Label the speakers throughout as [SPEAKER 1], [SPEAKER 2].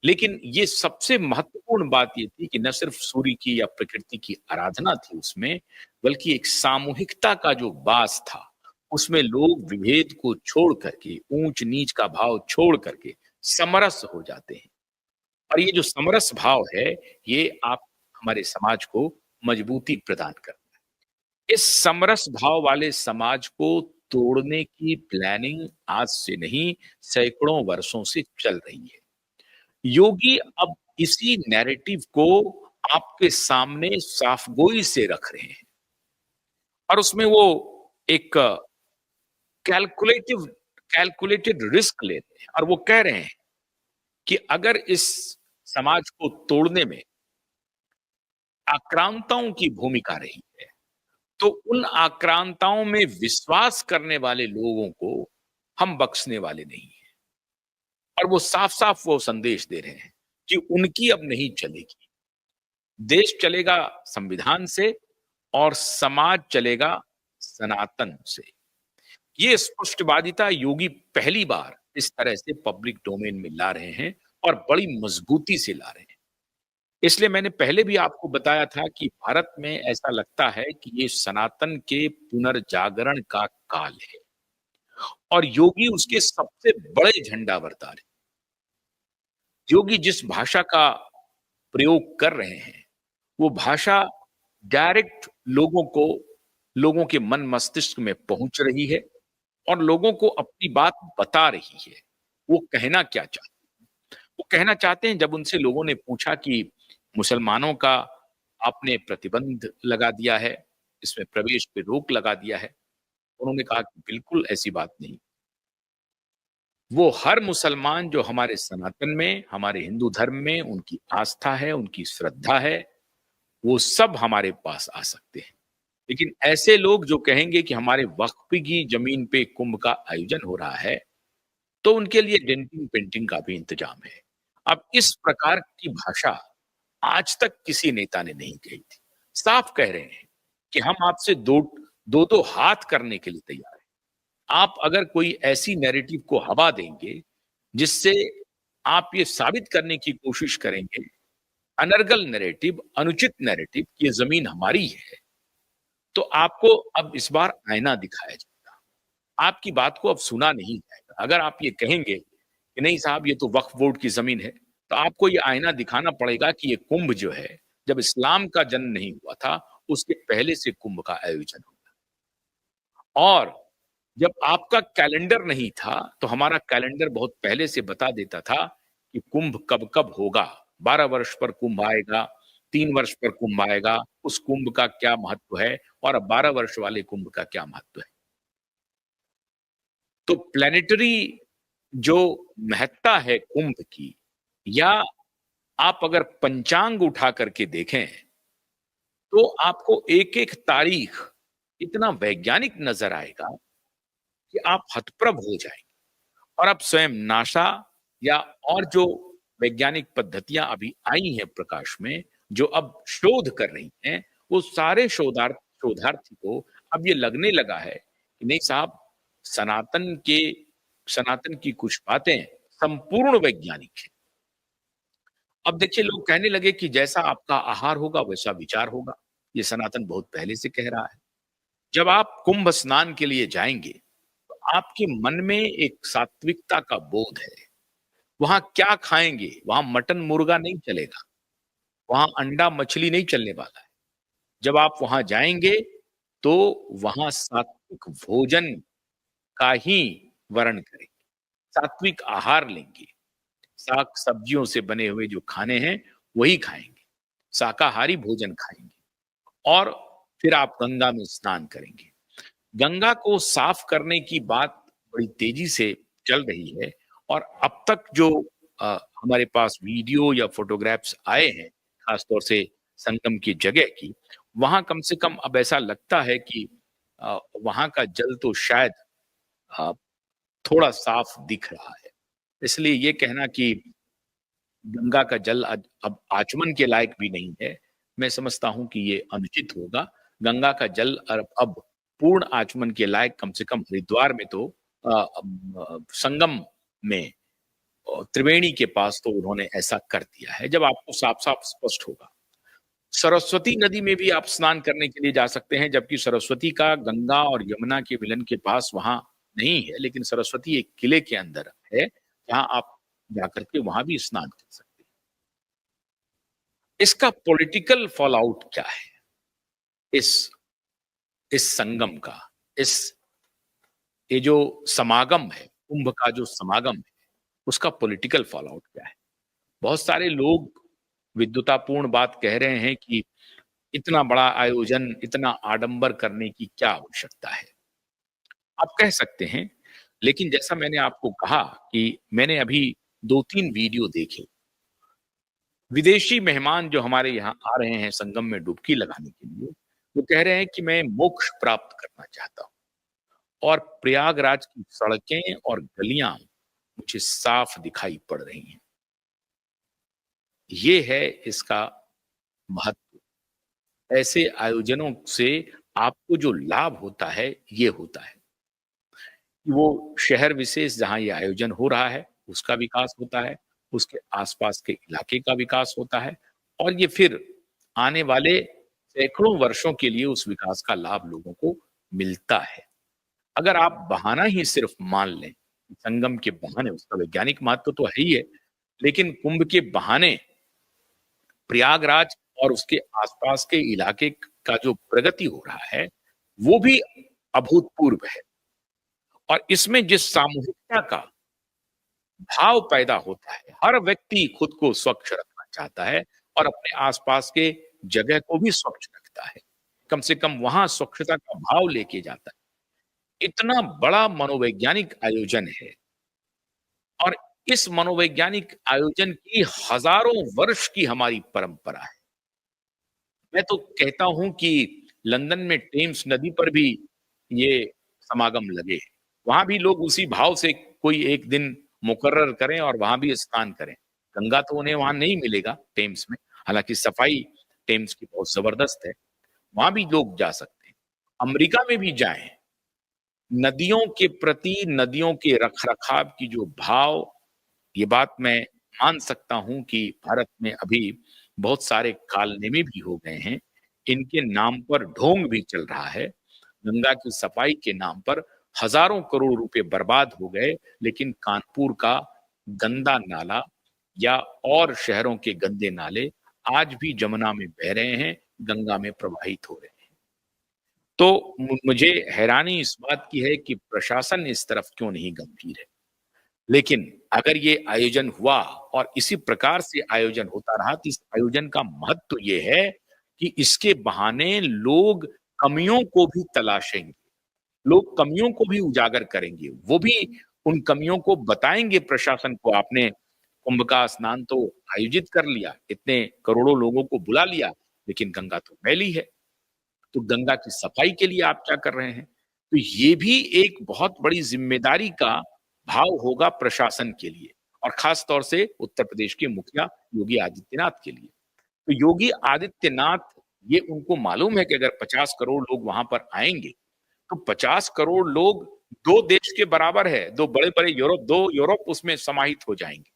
[SPEAKER 1] लेकिन ये सबसे महत्वपूर्ण बात ये थी कि न सिर्फ सूर्य की या प्रकृति की आराधना थी उसमें, बल्कि एक सामूहिकता का जो वास था, उसमें लोग विभेद को छोड़ करके, ऊंच-नीच का भाव छोड़ करके समरस हो जाते हैं। और ये जो समरस भाव है, ये आप हमारे समाज को मजबूती प्रदान करता है। इस समरस भाव वाले समाज को तोड़ने की प्लानिंग आज से नहीं, सैकड़ों वर्षों से चल रही है। योगी अब इसी नैरेटिव को आपके सामने साफगोई से रख रहे हैं और उसमें वो एक कैलकुलेटिव कैलकुलेटेड रिस्क ले रहे हैं और वो कह रहे हैं कि अगर इस समाज को तोड़ने में आक्रांताओं की भूमिका रही है, तो उन आक्रांताओं में विश्वास करने वाले लोगों को हम बख्शने वाले नहीं हैं। और वो साफ-साफ वो संदेश दे रहे हैं कि उनकी अब नहीं चलेगी। देश चलेगा संविधान से और समाज चलेगा सनातन से। ये स्पष्टवादिता योगी पहली बार इस तरह से पब्लिक डोमेन में ला रहे हैं और बड़ी मजबूती से ला रहे हैं। इसलिए मैंने पहले भी आपको बताया था कि भारत में ऐसा लगता है कि ये सनातन के पुनर्जागरण का काल है और योगी उसके सबसे बड़े झंडाबरदार हैं। योगी जिस भाषा का प्रयोग कर रहे हैं, वो भाषा डायरेक्ट लोगों के मन मस्तिष्क में पहुंच रही है और लोगों को अपनी बात बता रही है। वो कहना क्या चाहते हैं? वो कहना चाहते हैं जब उनसे लोगों ने पूछा कि मुसलमानों का आपने प्रतिबंध लगा दिया है, इसमें प्रवेश पे रोक लगा दिया है। उन्होंने कहा कि बिल्कुल ऐसी बात नहीं। वो हर मुसलमान जो हमारे सनातन में, हमारे हिंदू धर्म में उनकी आस्था है, उनकी श्रद्धा है, वो सब हमारे पास आ सकते हैं। लेकिन ऐसे लोग जो कहेंगे कि हमारे वक्फ की जमीन पे कुंभ का आयोजन हो रहा है, तो उनके लिए डेंटिंग पेंटिंग का भी इंतजाम है। अब इस प्रकार की भाषा आज तक किसी नेता ने नहीं कही थी। साफ कह रहे हैं कि हम आपसे दो हाथ करने के लिए तैयार हैं। आप अगर कोई ऐसी नैरेटिव को हवा देंगे, जिससे आप ये साबित करने की कोशिश करेंगे, अनर्गल नैरेटिव, अनुचित नैरेटिव कि ये ज़मीन हमारी है, तो आपको अब इस बार आईना दिखाया जाएगा। आपकी बात को अब सुना नहीं जाएगा। अगर आप ये कहेंगे कि नहीं साहब ये तो वक्फ बोर्ड की ज़मीन है, तो आपको ये आईना दिखाना पड़ेगा कि ये कुंभ जो है, जब इस्लाम का जन्म नहीं हुआ था, उसके पहले से कुंभ का आयोजन हुआ। और जब आपका कैलेंडर नहीं था, तो हमारा कैलेंडर बहुत पहले से बता देता था कि कुंभ कब-कब होगा। 12 वर्ष पर कुंभ आएगा, 3 वर्ष पर कुंभ आएगा, उस कुंभ का क्या महत्व है और अब 12 वर्ष वाले कुंभ का क्या महत्व है। तो प्लैनेटरी जो महत्ता है कुंभ की, या आप अगर पंचांग उठा करके देखें, तो आपको एक-एक तारीख इतना वैज्ञानिक नज़र आएगा कि आप हतप्रभ हो जाएँगे। और अब स्वयं नासा या और जो वैज्ञानिक पद्धतियां अभी आई हैं प्रकाश में, जो अब शोध कर रही हैं, वो सारे शोधार्थी को अब ये लगने लगा है कि नहीं साहब, सनातन के सनातन की कुछ बातें संपूर्ण वैज्ञानिक है। अब देखिए लोग कहने लगे कि जैसा आपका आहार होगा वैसा विचार होगा। ये सनातन बहुत पहले से कह रहा है। जब आप कुंभ स्नान के लिए जाएंगे, तो आपके मन में एक सात्विकता का बोध है। वहाँ क्या खाएँगे? वहाँ मटन मुर्गा नहीं चलेगा, वहाँ अंडा मछली नहीं चलने वाला है। जब आप वहाँ जाएँगे, तो वहाँ सात्विक भोजन का ही वर्ण करेंगे, सात्विक आहार लेंगे, साग-सब्जियों से बने हुए जो खाने हैं, वही खाएँगे, शाकाहारी भोजन खाएँगे और फिर आप गंगा में स्नान करेंगे। गंगा को साफ करने की बात बड़ी तेजी से चल रही है और अब तक जो हमारे पास वीडियो या फोटोग्राफ्स आए हैं, खासतौर से संगम की जगह की, वहाँ कम से कम अब ऐसा लगता है कि वहाँ का जल तो शायद अ, थोड़ा साफ दिख रहा है। इसलिए ये कहना कि गंगा का जल अब आचमन के लायक भी नहीं है, मैं समझता हूँ कि ये अनुचित होगा। गंगा का जल अब पूर्ण आचमन के लायक कम से कम हरिद्वार में तो संगम में त्रिवेणी के पास तो उन्होंने ऐसा कर दिया है, जब आपको साफ-साफ स्पष्ट होगा। सरस्वती नदी में भी आप स्नान करने के लिए जा सकते हैं, जबकि सरस्वती का गंगा और यमुना के मिलन के पास वहाँ नहीं है, लेकिन सरस्वती एक किले के अंदर है, जहाँ आप जाकर के वहाँ भी स्नान कर सकते हैं। इसका पॉलिटिकल फॉल आउट क्या है? इस इस संगम का, इस ये जो समागम है, कुंभ का जो समागम है, उसका पॉलिटिकल फॉल आउट क्या है? बहुत सारे लोग विद्वतापूर्ण बात कह रहे हैं कि इतना बड़ा आयोजन, इतना आडंबर करने की क्या आवश्यकता है? आप कह सकते हैं, लेकिन जैसा मैंने आपको कहा कि मैंने अभी 2-3 वीडियो देखे। विदेशी मेहमान जो हमारे यहाँ आ रहे हैं संगम में डुबकी लगाने के लिए, वो कह रहे हैं कि मैं मोक्ष प्राप्त करना चाहता हूँ और प्रयागराज की सड़कें और गलियाँ मुझे साफ दिखाई पड़ रही हैं। ये है इसका महत्व। ऐसे आयोजनों से आपको जो लाभ होता है, ये होता है कि वो शहर विशेष जहाँ ये आयोजन हो रहा है, उसका विकास होता है, उसके आस-पास के इलाके का विकास होता है और ये फिर आने वाले सैकड़ों वर्षों के लिए उस विकास का लाभ लोगों को मिलता है। अगर आप बहाना ही सिर्फ मान लें, संगम के बहाने उसका वैज्ञानिक महत्व तो है ही है, लेकिन कुंभ के बहाने प्रयागराज और उसके आसपास के इलाके का जो प्रगति हो रहा है, वो भी अभूतपूर्व है और इसमें जिस सामूहिकता का भाव पैदा होता है, हर व्यक्ति खुद को स्वच्छ रखना चाहता है और अपने आसपास के जगह को भी स्वच्छ रखता है। कम से कम वहाँ स्वच्छता का भाव लेके जाता है। इतना बड़ा मनोवैज्ञानिक आयोजन है और इस मनोवैज्ञानिक आयोजन की हज़ारों वर्ष की हमारी परंपरा है। मैं तो कहता हूँ कि लंदन में टेम्स नदी पर भी ये समागम लगे। वहाँ भी लोग उसी भाव से कोई एक दिन मुकर्रर करें और वहाँ भी स्नान करें। गंगा तो उन्हें वहाँ नहीं मिलेगा टेम्स में, हालाँकि सफाई टेम्स की बहुत ज़बरदस्त है। वहाँ भी लोग जा सकते हैं। अमेरिका में भी जाएँ। नदियों के प्रति, नदियों के रख-रखाव की जो भाव, ये बात मैं मान सकता हूँ कि भारत में अभी बहुत सारे कालनेमी भी हो गए हैं। इनके नाम पर ढोंग भी चल रहा है। गंगा की सफाई के नाम पर हज़ारों करोड़ रुपए बर्बाद हो गए, लेकिन कानपुर का गंदा नाला या और शहरों के गंदे नाले आज भी जमुना में बह रहे हैं, गंगा में प्रवाहित हो रहे हैं। तो मुझे हैरानी इस बात की है कि प्रशासन इस तरफ क्यों नहीं गंभीर है। लेकिन अगर ये आयोजन हुआ और इसी प्रकार से आयोजन होता रहा, तो इस आयोजन का महत्व ये है कि इसके बहाने लोग कमियों को भी तलाशेंगे, लोग कमियों को भी उजागर करेंगे, वो भी उन कमियों को बताएँगे प्रशासन को, आपने कुंभ का स्नान तो आयोजित कर लिया, इतने करोड़ों लोगों को बुला लिया, लेकिन गंगा तो मैली है। तो गंगा की सफाई के लिए आप क्या कर रहे हैं? तो ये भी एक बहुत बड़ी ज़िम्मेदारी का भाव होगा प्रशासन के लिए और ख़ास तौर से उत्तर प्रदेश के मुखिया योगी आदित्यनाथ के लिए। तो योगी आदित्यनाथ ये उनको मालूम है कि अगर 50 करोड़ लोग वहाँ पर आएँगे, तो 50 करोड़ लोग 2 देश के बराबर है, 2 बड़े-बड़े यूरोप 2 यूरोप उसमें समाहित हो जाएँगे।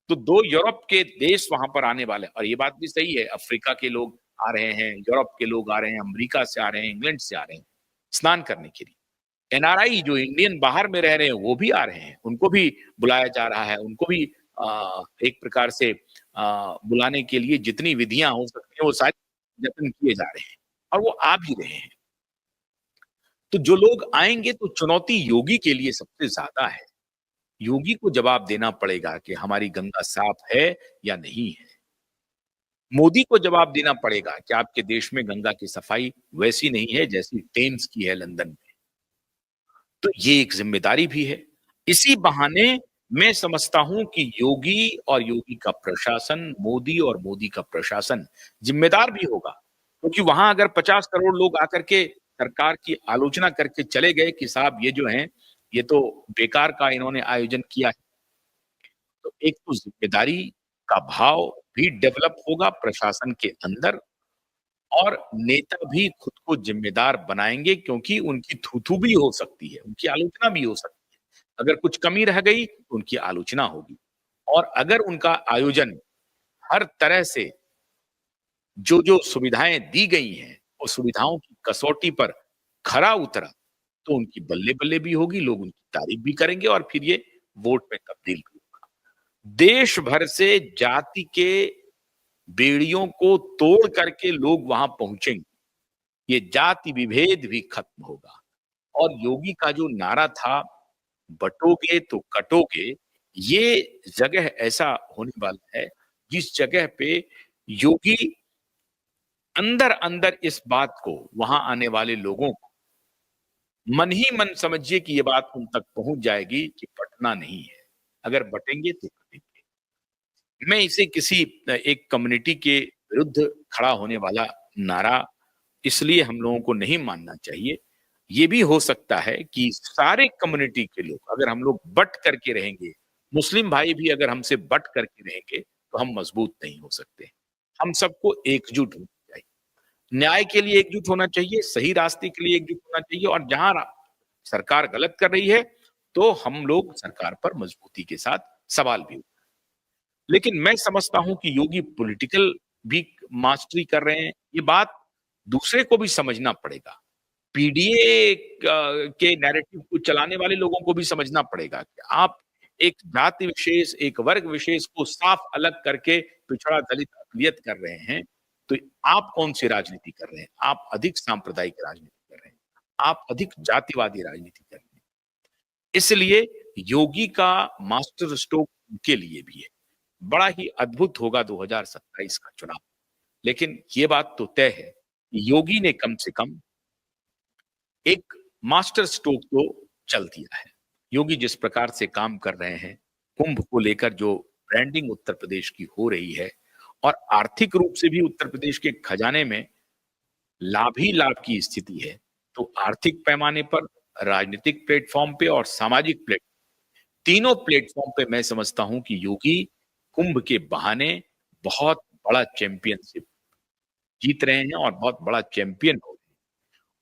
[SPEAKER 1] तो 2 यूरोप के देश वहाँ पर आने वाले हैं और ये बात भी सही है, अफ्रीका के लोग आ रहे हैं, यूरोप के लोग आ रहे हैं, अमेरिका से आ रहे हैं, इंग्लैंड से आ रहे हैं, स्नान करने के लिए। एनआरआई जो इंडियन बाहर में रह रहे हैं, वो भी आ रहे हैं, उनको भी बुलाया जा रहा है, उनको भी एक प्रकार से बुलाने के लिए जितनी विधियाँ हो सकती हैं, वो सारे यत्न किए जा रहे हैं और वो आ भी रहे हैं। तो जो लोग आएँगे तो चुनौती योगी के लिए सबसे ज़्यादा है। योगी को जवाब देना पड़ेगा कि हमारी गंगा साफ है या नहीं है। मोदी को जवाब देना पड़ेगा कि आपके देश में गंगा की सफाई वैसी नहीं है जैसी टेम्स की है लंदन में। तो ये एक ज़िम्मेदारी भी है। इसी बहाने मैं समझता हूँ कि योगी और योगी का प्रशासन, मोदी और मोदी का प्रशासन ज़िम्मेदार भी होगा। क्योंकि वहाँ अगर 50 करोड़ लोग आकर के सरकार की आलोचना करके चले गए कि साहब ये जो हैं, ये तो बेकार का इन्होंने आयोजन किया है। तो एक तो ज़िम्मेदारी का भाव भी डेवलप होगा प्रशासन के अंदर और नेता भी खुद को ज़िम्मेदार बनाएँगे क्योंकि उनकी थू-थू भी हो सकती है, उनकी आलोचना भी हो सकती है। अगर कुछ कमी रह गई, तो उनकी आलोचना होगी और अगर उनका आयोजन हर तरह से जो सुविधाएँ दी गई हैं, उस सुविधाओं की कसौटी पर खरा उतरा, तो उनकी बल्ले-बल्ले भी होगी, लोग उनकी तारीफ़ भी करेंगे और फिर ये वोट में तब्दील भी होगा। देश भर से जाति के बेड़ियों को तोड़ करके लोग वहाँ पहुँचेंगे। ये जाति विभेद भी खत्म होगा और योगी का जो नारा था, बँटोगे तो कटोगे, ये जगह ऐसा होने वाला है, जिस जगह पे योगी अंदर-अंदर इस बात को वहाँ आने वाले लोगों को मन ही मन समझिए कि ये बात उन तक पहुँच जाएगी कि बँटना नहीं है। अगर बँटेंगे तो कटेंगे। मैं इसे किसी एक कम्युनिटी के विरुद्ध खड़ा होने वाला नारा इसलिए हम लोगों को नहीं मानना चाहिए। ये भी हो सकता है कि सारे कम्युनिटी के लोग अगर हम लोग बँट करके रहेंगे, मुस्लिम भाई भी अगर हमसे बँट करके रहेंगे, तो हम मजबूत नहीं हो सकते। हम सबको एकजुट होना चाहिए। न्याय के लिए एकजुट होना चाहिए, सही रास्ते के लिए एकजुट होना चाहिए और जहाँ सरकार गलत कर रही है, तो हम लोग सरकार पर मजबूती के साथ सवाल भी लेकिन मैं समझता हूँ कि योगी पॉलिटिकल भी मास्टरी कर रहे हैं, ये बात दूसरे को भी समझना पड़ेगा। पीडीए के नैरेटिव को चलाने वाले लोगों को भी समझना पड़ेगा कि आप एक जाति विशेष, एक वर्ग विशेष को साफ अलग करके पिछड़ा, दलित, अक़लियत कर रहे हैं, तो आप कौन-सी राजनीति कर रहे हैं? आप अधिक सांप्रदायिक राजनीति कर रहे हैं। आप अधिक जातिवादी राजनीति कर रहे हैं। इसलिए योगी का मास्टर स्ट्रोक उनके लिए भी है। बड़ा ही अद्भुत होगा 2027 का चुनाव। लेकिन ये बात तो तय है, योगी ने कम से कम एक मास्टर स्ट्रोक तो चल दिया है। योगी जिस प्रकार से काम कर रहे हैं, कुंभ को लेकर जो ब्रांडिंग उत्तर प्रदेश की हो रही है और आर्थिक रूप से भी उत्तर प्रदेश के खजाने में लाभ ही लाभ की स्थिति है। तो आर्थिक पैमाने पर, राजनीतिक प्लेटफ़ॉर्म पे और सामाजिक तीनों प्लेटफ़ॉर्म पे मैं समझता हूँ कि योगी कुंभ के बहाने बहुत बड़ा चैंपियनशिप जीत रहे हैं और बहुत बड़ा चैंपियन हो रहे हैं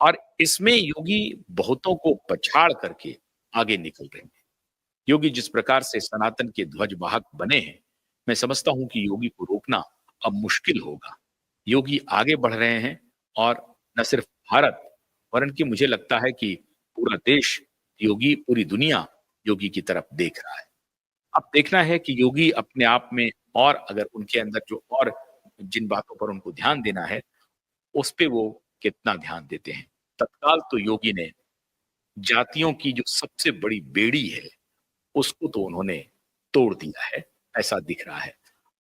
[SPEAKER 1] और इसमें योगी बहुतों को पछाड़ करके आगे निकल रहे हैं। योगी जिस प्रकार से सनातन के ध्वजवाहक बने हैं, मैं समझता हूँ कि योगी को रोकना अब मुश्किल होगा। योगी आगे बढ़ रहे हैं और न सिर्फ भारत, वरन कि मुझे लगता है कि पूरा देश योगी, पूरी दुनिया योगी की तरफ देख रहा है। अब देखना है कि योगी अपने आप में और अगर उनके अंदर जो और जिन बातों पर उनको ध्यान देना है, उस पे वो कितना ध्यान देते हैं। तत्काल तो योगी ने जातियों की जो सबसे बड़ी बेड़ी है, उसको तो उन्होंने तोड़ दिया है, ऐसा दिख रहा है।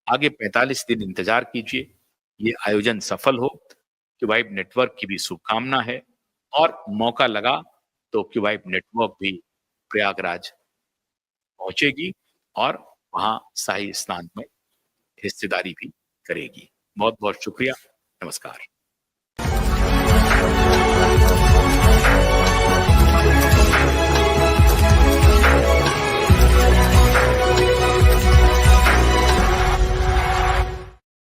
[SPEAKER 1] आगे 45 दिन इंतज़ार कीजिए, ये आयोजन सफल हो, क्यूबाइब नेटवर्क की भी शुभकामना है और मौका लगा तो क्यूबाइब नेटवर्क भी प्रयागराज पहुँचेगी और वहाँ शाही स्नान में हिस्सेदारी भी करेगी। बहुत-बहुत शुक्रिया। नमस्कार।